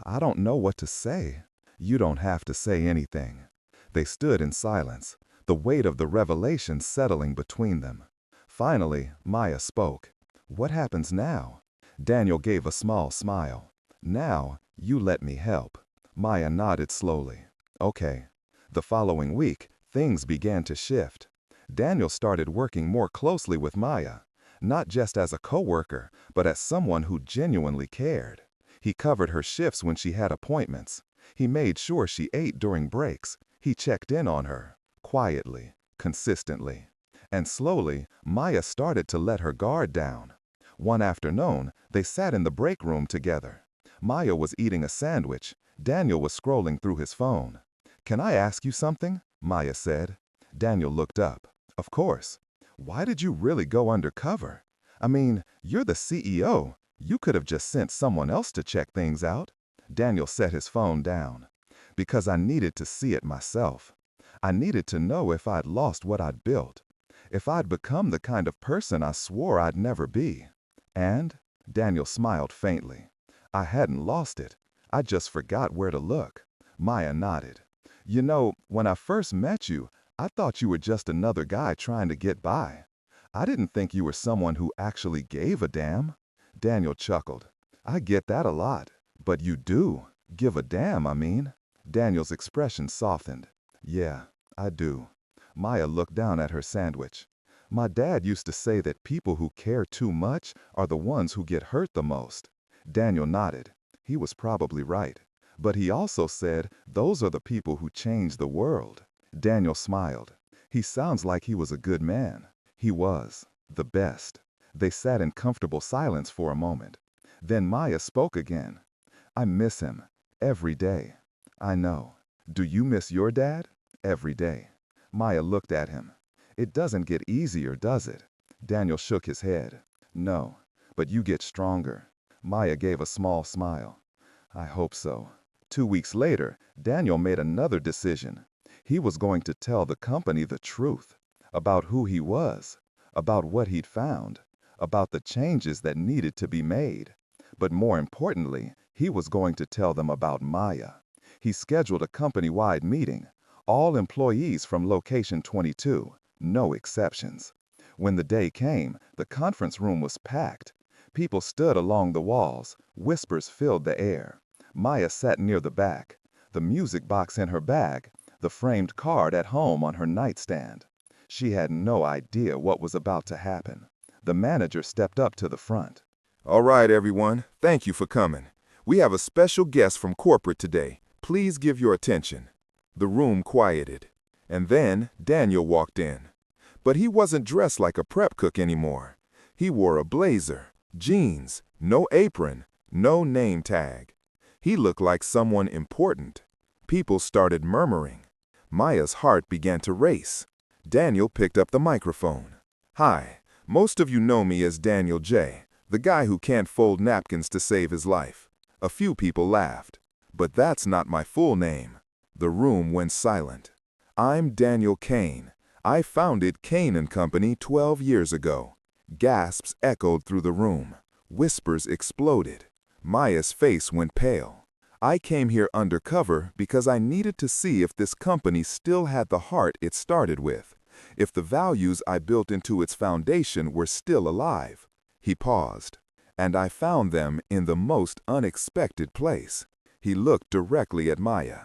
"I don't know what to say." "You don't have to say anything." They stood in silence, the weight of the revelation settling between them. Finally, Maya spoke. "What happens now?" Daniel gave a small smile. "Now, you let me help." Maya nodded slowly. "Okay." The following week, things began to shift. Daniel started working more closely with Maya, not just as a coworker, but as someone who genuinely cared. He covered her shifts when she had appointments. He made sure she ate during breaks. He checked in on her, quietly, consistently. And slowly, Maya started to let her guard down. One afternoon, they sat in the break room together. Maya was eating a sandwich. Daniel was scrolling through his phone. "Can I ask you something?" Maya said. Daniel looked up. "Of course." "Why did you really go undercover? I mean, you're the CEO.
You could have just sent someone else to check things out. Daniel set his phone down. Because I needed to see it myself. I needed to know if I'd lost what I'd built. If I'd become the kind of person I swore I'd never be. And, Daniel smiled faintly, I hadn't lost it. I just forgot where to look. Maya nodded. You know, when I first met you, I thought you were just another guy trying to get by. I didn't think you were someone who actually gave a damn. Daniel chuckled. I get that a lot. But you do. Give a damn, I mean. Daniel's expression softened. Yeah, I do. Maya looked down at her sandwich. My dad used to say that people who care too much are the ones who get hurt the most. Daniel nodded. He was probably right. But he also said those are the people who change the world. Daniel smiled. He sounds like he was a good man. He was. The best. They sat in comfortable silence for a moment. Then Maya spoke again. I miss him. Every day. I know. Do you miss your dad? Every day. Maya looked at him. It doesn't get easier, does it? Daniel shook his head. No, but you get stronger. Maya gave a small smile. I hope so. 2 weeks later, Daniel made another decision. He was going to tell the company the truth. About who he was. About what he'd found. About the changes that needed to be made. But more importantly, he was going to tell them about Maya. He scheduled a company-wide meeting. All employees from Location 22. No exceptions. When the day came, the conference room was packed. People stood along the walls. Whispers filled the air. Maya sat near the back. The music box in her bag. The framed card at home on her nightstand. She had no idea what was about to happen. The manager stepped up to the front.
All right, everyone. Thank you for coming. We have a special guest from corporate today. Please give your attention. The room quieted. And then Daniel walked in. But he wasn't dressed like a prep cook anymore. He wore a blazer, jeans, no apron, no name tag. He looked like someone important. People started murmuring. Maya's heart began to race. Daniel picked up the microphone. Hi, most of you know me as Daniel J., the guy who can't fold napkins to save his life. A few people laughed. But that's not my full name. The room went silent. I'm Daniel Kane. I founded Kane & Company 12 years ago. Gasps echoed through the room. Whispers exploded. Maya's face went pale. I came here undercover because I needed to see if this company still had the heart it started with, if the values I built into its foundation were still alive. He paused. And I found them in the most unexpected place. He looked directly at Maya.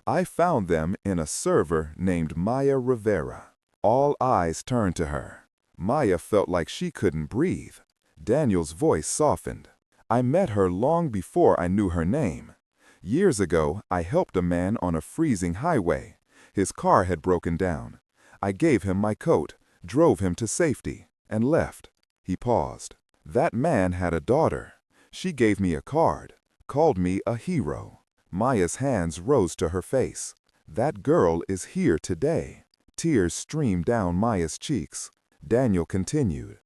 I found them in a server named Maya Rivera. All eyes turned to her. Maya felt like she couldn't breathe. Daniel's voice softened. I met her long before I knew her name. Years ago, I helped a man on a freezing highway. His car had broken down. I gave him my coat, drove him to safety, and left. He paused. That man had a daughter. She gave me a card, called me a hero. Maya's hands rose to her face. That girl is here today. Tears streamed down Maya's cheeks. Daniel continued.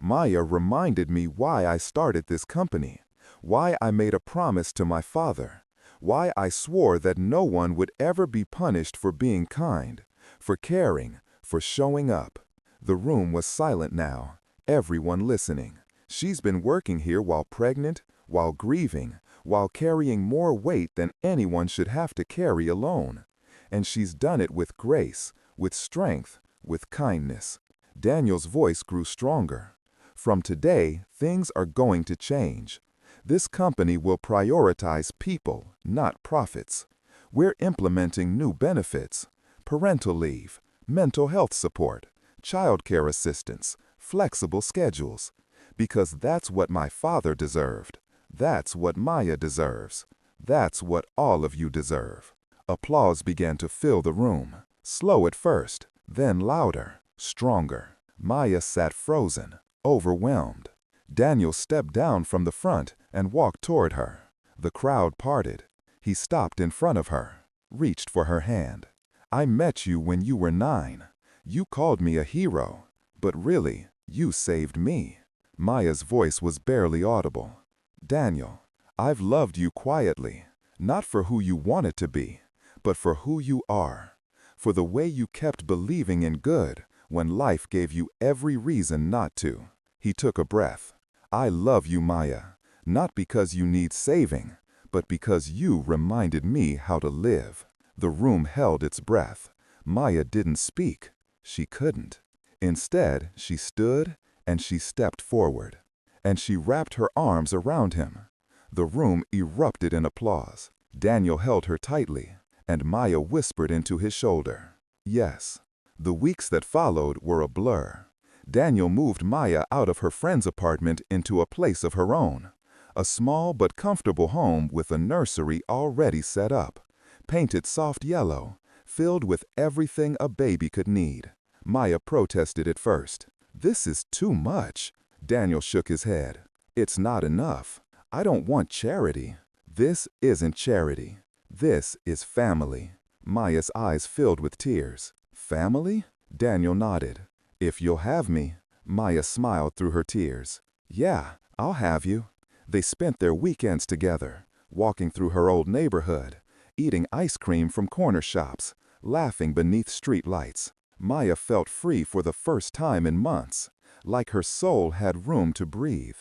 Maya reminded me why I started this company, why I made a promise to my father, why I swore that no one would ever be punished for being kind, for caring, for showing up. The room was silent now, everyone listening. She's been working here while pregnant, while grieving, while carrying more weight than anyone should have to carry alone. And she's done it with grace, with strength, with kindness. Daniel's voice grew stronger. From today, things are going to change. This company will prioritize people, not profits. We're implementing new benefits, parental leave, mental health support, childcare assistance, flexible schedules. Because that's what my father deserved. That's what Maya deserves. That's what all of you deserve. Applause began to fill the room. Slow at first, then louder, stronger. Maya sat frozen, overwhelmed. Daniel stepped down from the front and walked toward her. The crowd parted. He stopped in front of her, reached for her hand. I met you when you were 9. You called me a hero, but really, you saved me. Maya's voice was barely audible. Daniel, I've loved you quietly, not for who you wanted to be, but for who you are, for the way you kept believing in good when life gave you every reason not to." He took a breath. "I love you, Maya, not because you need saving, but because you reminded me how to live." The room held its breath. Maya didn't speak. She couldn't. Instead, she stood and she stepped forward, and she wrapped her arms around him. The room erupted in applause. Daniel held her tightly, and Maya whispered into his shoulder. Yes. The weeks that followed were a blur. Daniel moved Maya out of her friend's apartment into a place of her own, a small but comfortable home with a nursery already set up, painted soft yellow, filled with everything a baby could need. Maya protested at first. "This is too much." Daniel shook his head. "It's not enough. I don't want charity. This isn't charity. This is family." Maya's eyes filled with tears. "Family?" Daniel nodded. "If you'll have me." Maya smiled through her tears. "Yeah, I'll have you." They spent their weekends together, walking through her old neighborhood, eating ice cream from corner shops, laughing beneath street lights. Maya felt free for the first time in months, like her soul had room to breathe.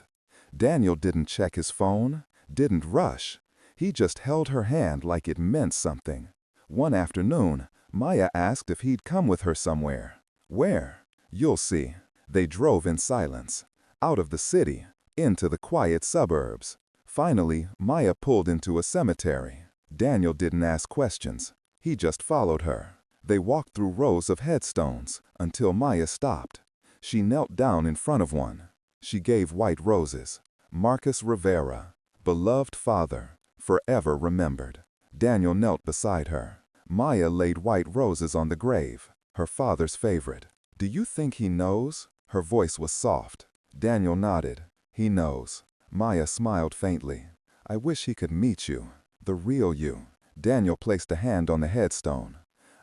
Daniel didn't check his phone, didn't rush. He just held her hand like it meant something. One afternoon, Maya asked if he'd come with her somewhere. "Where?" "You'll see." They drove in silence, out of the city, into the quiet suburbs. Finally, Maya pulled into a cemetery. Daniel didn't ask questions. He just followed her. They walked through rows of headstones until Maya stopped. She knelt down in front of one. She gave white roses. "Marcus Rivera, beloved father, forever remembered." Daniel knelt beside her. Maya laid white roses on the grave, her father's favorite. "Do you think he knows?" Her voice was soft. Daniel nodded. "He knows." Maya smiled faintly. "I wish he could meet you, the real you." Daniel placed a hand on the headstone.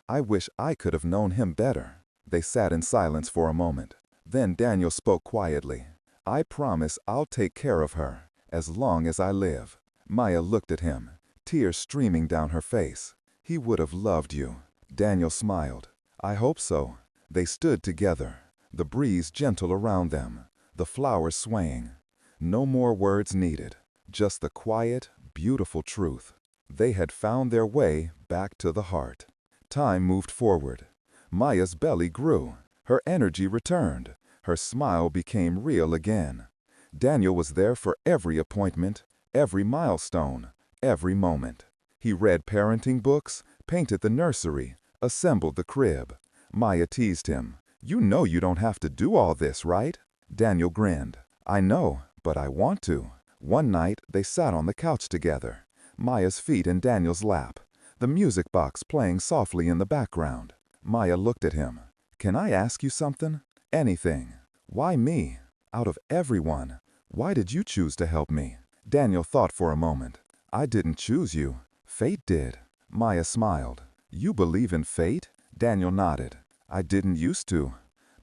"I wish I could have known him better." They sat in silence for a moment. Then Daniel spoke quietly. "I promise I'll take care of her, as long as I live." Maya looked at him, tears streaming down her face. "He would have loved you." Daniel smiled. "I hope so." They stood together, the breeze gentle around them, the flowers swaying. No more words needed, just the quiet, beautiful truth. They had found their way back to the heart. Time moved forward. Maya's belly grew. Her energy returned. Her smile became real again. Daniel was there for every appointment, every milestone, every moment. He read parenting books, painted the nursery, assembled the crib. Maya teased him. "You know you don't have to do all this, right?" Daniel grinned. "I know, but I want to." One night, they sat on the couch together, Maya's feet in Daniel's lap, the music box playing softly in the background. Maya looked at him. "Can I ask you something? Anything. Why me? Out of everyone, why did you choose to help me?" Daniel thought for a moment. "I didn't choose you. Fate did." Maya smiled. "You believe in fate?" Daniel nodded. "I didn't used to.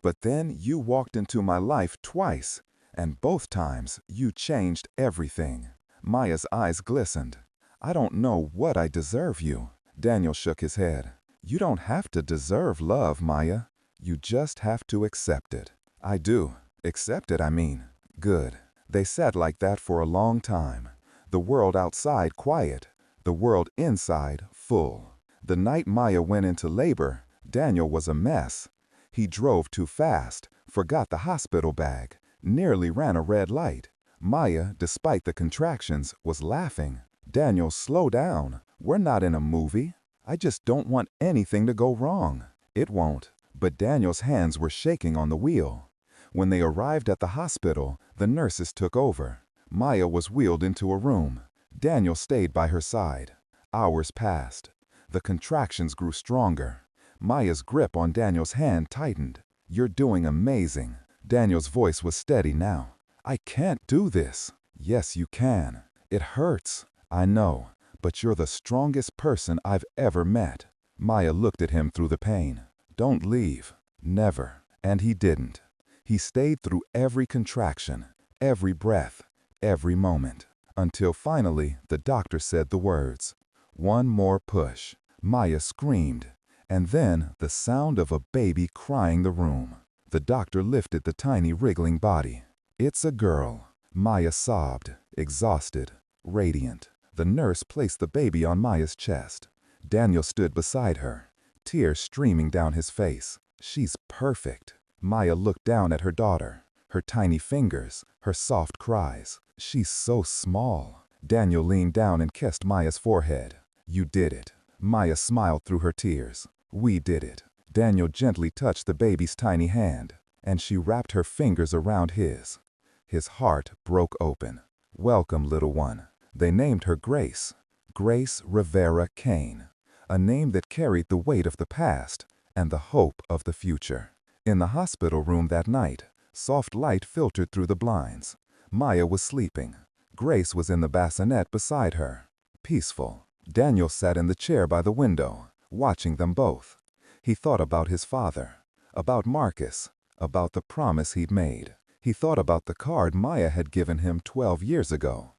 But then you walked into my life twice, and both times you changed everything." Maya's eyes glistened. "I don't know what I deserve you." Daniel shook his head. "You don't have to deserve love, Maya. You just have to accept it." "I do. Accept it, I mean." "Good." They sat like that for a long time. The world outside quiet, the world inside full. The night Maya went into labor, Daniel was a mess. He drove too fast, forgot the hospital bag, nearly ran a red light. Maya, despite the contractions, was laughing. "Daniel, slow down. We're not in a movie. I just don't want anything to go wrong." It won't. But Daniel's hands were shaking on the wheel. When they arrived at the hospital, the nurses took over. Maya was wheeled into a room. Daniel stayed by her side. Hours passed. The contractions grew stronger. Maya's grip on Daniel's hand tightened. "You're doing amazing." Daniel's voice was steady now. "I can't do this." "Yes, you can. It hurts. I know. But you're the strongest person I've ever met." Maya looked at him through the pain. "Don't leave." "Never." And he didn't. He stayed through every contraction, every breath, every moment.
Until finally, the doctor said the words. One more push. Maya screamed. And then the sound of a baby crying the room. The doctor lifted the tiny wriggling body. It's a girl. Maya sobbed, exhausted, radiant. The nurse placed the baby on Maya's chest. Daniel stood beside her, tears streaming down his face. She's perfect. Maya looked down at her daughter, her tiny fingers, her soft cries. She's so small. Daniel leaned down and kissed Maya's forehead. You did it. Maya smiled through her tears. We did it. Daniel gently touched the baby's tiny hand, and she wrapped her fingers around his. His heart broke open. Welcome, little one. They named her Grace. Grace Rivera Kane. A name that carried the weight of the past and the hope of the future. In the hospital room that night, soft light filtered through the blinds. Maya was sleeping. Grace was in the bassinet beside her, peaceful. Daniel sat in the chair by the window, watching them both. He thought about his father, about Marcus, about the promise he'd made. He thought about the card Maya had given him 12 years ago.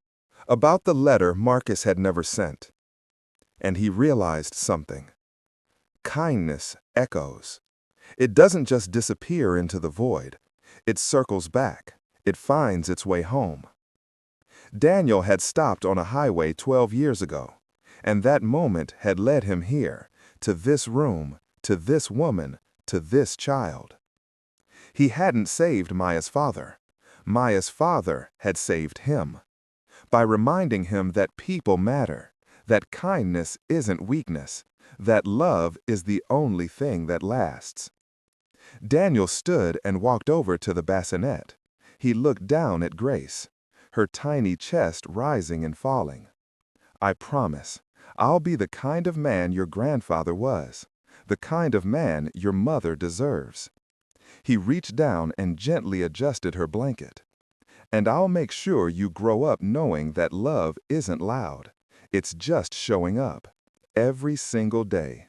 About the letter Marcus had never sent. And he realized something. Kindness echoes. It doesn't just disappear into the void. It circles back. It finds its way home. Daniel had stopped on a highway 12 years ago, and that moment had led him here, to this room, to this woman, to this child. He hadn't saved Maya's father. Maya's father had saved him. By reminding him that people matter, that kindness isn't weakness, that love is the only thing that lasts. Daniel stood and walked over to the bassinet. He looked down at Grace, her tiny chest rising and falling. I promise, I'll be the kind of man your grandfather was, the kind of man your mother deserves. He reached down and gently adjusted her blanket. And I'll make sure you grow up knowing that love isn't loud. It's just showing up. Every single day.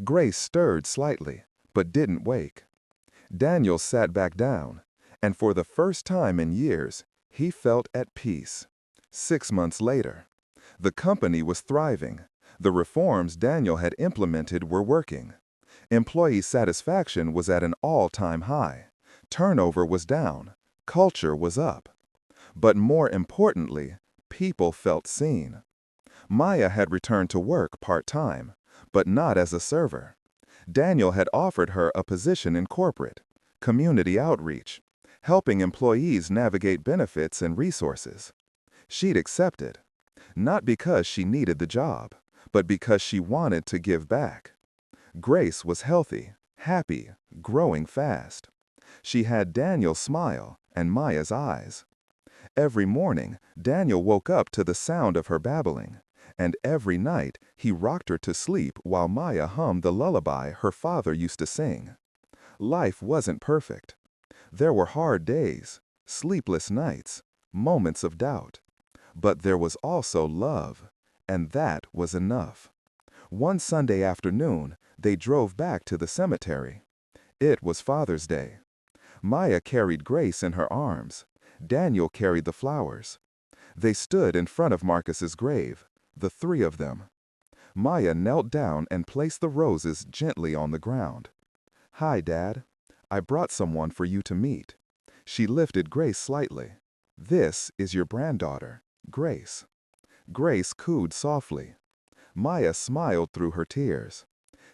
Grace stirred slightly, but didn't wake. Daniel sat back down, and for the first time in years, he felt at peace. 6 months later, the company was thriving. The reforms Daniel had implemented were working. Employee satisfaction was at an all-time high. Turnover was down. Culture was up. But more importantly, people felt seen. Maya had returned to work part-time, but not as a server. Daniel had offered her a position in corporate, community outreach, helping employees navigate benefits and resources. She'd accepted, not because she needed the job, but because she wanted to give back. Grace was healthy, happy, growing fast. She had Daniel's smile and Maya's eyes. Every morning, Daniel woke up to the sound of her babbling, and every night he rocked her to sleep while Maya hummed the lullaby her father used to sing. Life wasn't perfect. There were hard days, sleepless nights, moments of doubt. But there was also love, and that was enough. One Sunday afternoon, they drove back to the cemetery. It was Father's Day. Maya carried Grace in her arms. Daniel carried the flowers. They stood in front of Marcus's grave, the three of them. Maya knelt down and placed the roses gently on the ground. Hi, Dad. I brought someone for you to meet. She lifted Grace slightly. This is your granddaughter, Grace. Grace cooed softly. Maya smiled through her tears.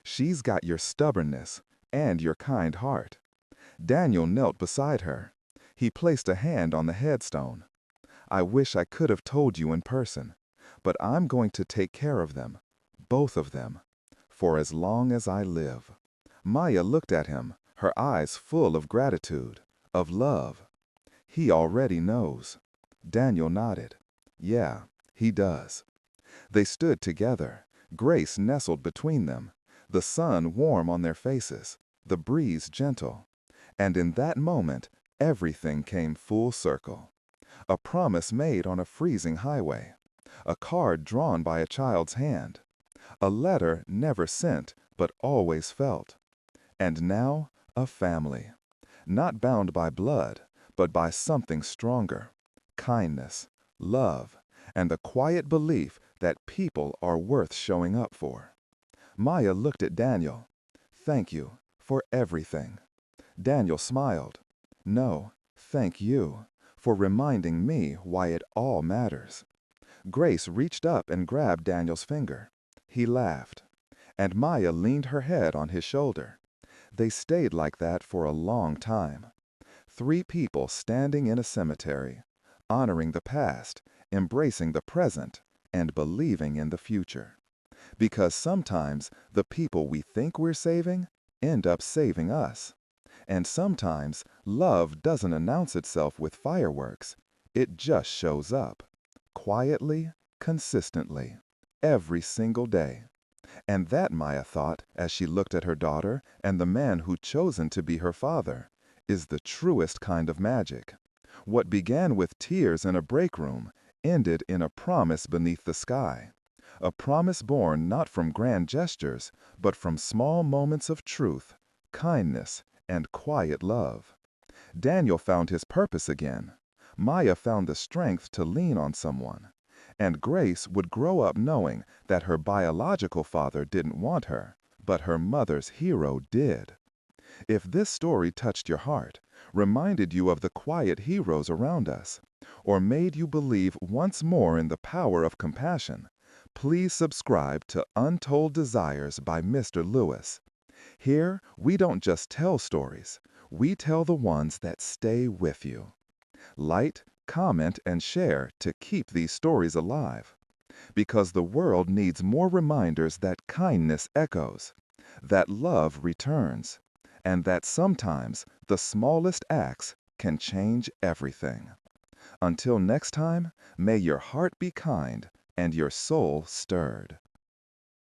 She's got your stubbornness and your kind heart. Daniel knelt beside her. He placed a hand on the headstone. I wish I could have told you in person, but I'm going to take care of them, both of them, for as long as I live. Maya looked at him, her eyes full of gratitude, of love. He already knows. Daniel nodded. Yeah, he does. They stood together, Grace nestled between them, the sun warm on their faces, the breeze gentle. And in that moment, everything came full circle. A promise made on a freezing highway, a card drawn by a child's hand, a letter never sent but always felt. And now, a family, not bound by blood, but by something stronger, kindness, love,
and the quiet belief that people are worth showing up for. Maya looked at Daniel. "Thank you for everything." Daniel smiled. "No, thank you for reminding me why it all matters." Grace reached up and grabbed Daniel's finger. He laughed, and Maya leaned her head on his shoulder. They stayed like that for a long time. Three people standing in a cemetery, honoring the past, embracing the present, and believing in the future. Because sometimes the people we think we're saving end up saving us. And sometimes love doesn't announce itself with fireworks. It just shows up. Quietly, consistently, every single day. And that, Maya thought, as she looked at her daughter and the man who'd chosen to be her father, is the truest kind of magic. What began with tears in a break room ended in a promise beneath the sky. A promise born not from grand gestures, but from small moments of truth, kindness, and quiet love. Daniel found his purpose again. Maya found the strength to lean on someone. And Grace would grow up knowing that her biological father didn't want her, but her mother's hero did. If this story touched your heart, reminded you of the quiet heroes around us, or made you believe once more in the power of compassion, please subscribe to Untold Desires by Mr. Lewis. Here, we don't just tell stories, we tell the ones that stay with you. Like, comment, and share to keep these stories alive. Because the world needs more reminders that kindness echoes, that love returns, and that sometimes the smallest acts can change everything. Until next time, may your heart be kind and your soul stirred.